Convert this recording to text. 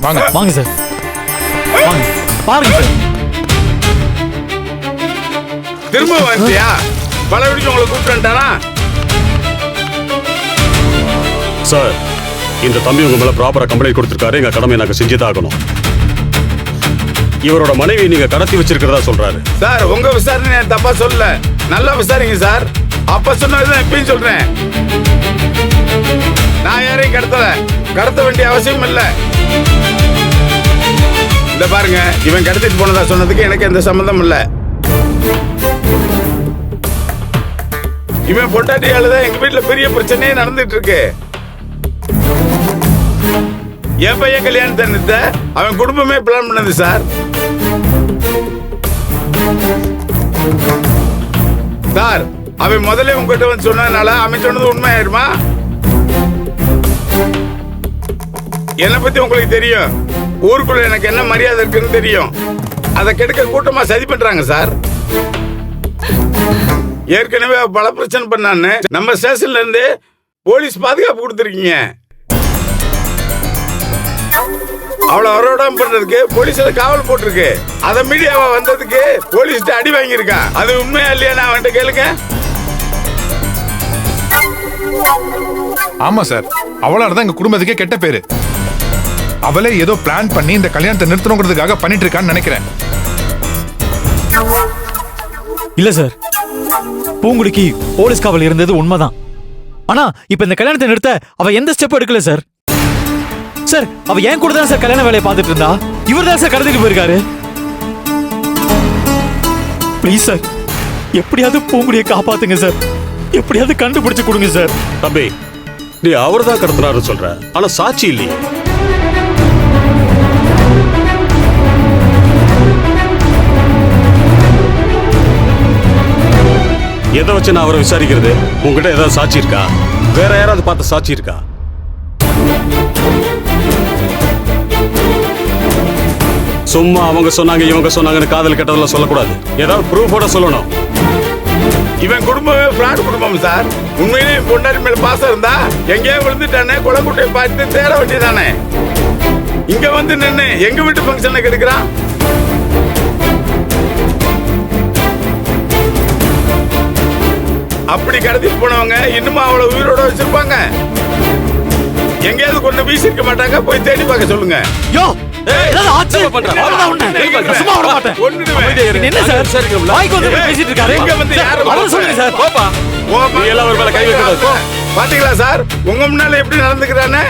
வாங்க வாங்க சார், வாங்க பாருங்க சார். திரும்ப வந்துட்டியா? பல விடிச்சு உங்களை கூப்பிட்டுட்டானா? சார், இந்த தம்பி உங்க மேல ப்ராப்பரா கம்ப்ளைண்ட் கொடுத்திருக்காரு. எங்க கடமை நாங்க செஞ்சுதான் ஆகணும். இவரோட மனைவி நீங்க கடத்தி வச்சிருக்கிறதா சொல்றாரு. சார், உங்க விசாரணை தப்பா சொல்லல, நல்லா விசாரிங்க சார். அப்ப சொன்னதுதான் இப்பயும் சொல்றேன். நான் யாரையும் கடத்த வேண்டிய அவசியம் இல்ல. இந்த பாருங்க, இவன் கடத்திட்டு போனதா சொன்னதுக்கு எனக்கு எந்த சம்பந்தம் இல்ல. இவன் பொண்டாட்டியாலதான் எங்க வீட்டுல பெரிய பிரச்சனையே நடந்துட்டு இருக்கு. என் பையன் கல்யாணத்தை நிறுத்த அவன் குடும்பமே பிளான் பண்ணது சார். சார், அவன் முதல்ல உங்ககிட்ட வந்து சொன்னதுனால அவன் சொன்னது உண்மை ஆயிடுமா? என்னை பத்தி உங்களுக்கு தெரியும். ஊருக்குள்ள எனக்கு என்ன மரியாதை இருக்குன்னு தெரியும். அதை கெடுக்க கூட்டமா சதி பண்றாங்க சார். ஏற்கனவே பல பிரச்சனை பண்ணான்னு நம்ம ஸ்டேஷன்ல இருந்து போலீஸ் பாதுகாப்பு கொடுத்துருக்கீங்க. அவளை வரவிடாம பண்றதுக்கு போலீஸ்ல காவல் போட்டிருக்கு. அத மீடியாவா வந்ததுக்கு போலீஸ் அடி வாங்கியிருக்கான். அது உண்மையா இல்லையா? நான் அவன்கிட்ட கேளுங்க. ஆமா சார், அவளாலதான் எங்க குடும்பத்துக்கே கெட்ட பேரு. அவளே ஏதோ பிளான் பண்ணி இந்த கல்யாணத்தை நிறுத்தணுங்கிறதுக்காக பண்ணிட்டு இருக்கான்னு நினைக்கிறேன். இல்ல சார், பூங்குடிக்கு போலீஸ் காவல் இருந்தது உண்மைதான். ஆனா இப்ப இந்த கல்யாணத்தை நிறுத்த அவ எந்த ஸ்டெப் எடுக்கல சார். சார், அவ ஏன் கூட தான் சார் கல்யாண வேலையை பார்த்துட்டு இருந்தா. இவர் தான் சார் கடத்திட்டு போயிருக்காரு. ப்ளீஸ் சார், எப்படியாவது பூங்குடியை காப்பாத்துங்க சார். எப்படியாவது கண்டுபிடிச்சு கொடுங்க சார். தம்பி, நீ அவர்தான் கடத்தினாருன்னு சொல்ற, ஆனா சாட்சி இல்லையே. எதை வச்சு நான் அவரை விசாரிக்கிறது? உங்ககிட்ட ஏதாவது சாட்சி இருக்கா? வேற யாராவது பார்த்த சாட்சி இருக்கா? சும்மா அவங்க சொன்னாங்க இவங்க சொன்னாங்கன்னு காதல் கெட்டதெல்லாம் சொல்லக்கூடாது. ஏதாவது ப்ரூஃபோட சொல்லணும். இவன் குடும்பமே பிளாட் குடும்பம் சார். உண்மையிலேயே பொண்டாட்டி மேல பாசம் இருந்தா எங்கேயும் விழுந்துட்டானே, குளங்குட்டையை பார்த்து தேட வேண்டியதானே. இங்க வந்து நின்று எங்க வீட்டு ஃபங்க்ஷன்ல கெடுக்கிறான். அப்படி கடத்திட்டு போனவங்க இன்னும் அவளை உயிரோட வச்சிருப்பாங்க. எங்கேயாவது கொண்டு வீசிருக்க மாட்டாங்க. போய் தேடி பார்க்க சொல்லுங்க. யோ, ஏதாவது ஆச்சரியம் பண்றேன். அவ்வளவுதான் உண்மை. சும்மா விட மாட்டேன். என்ன சார், வாய்க்கு வந்து பேசிட்டு இருக்காரு. எங்க வந்து யாரும் அவரை சொல்லுங்க சார். போப்பா, நீ எல்லாம் ஒரு மேல கை வைக்கிறது. பாத்தீங்களா சார், உங்க முன்னால எப்படி நடந்துக்கிறானே.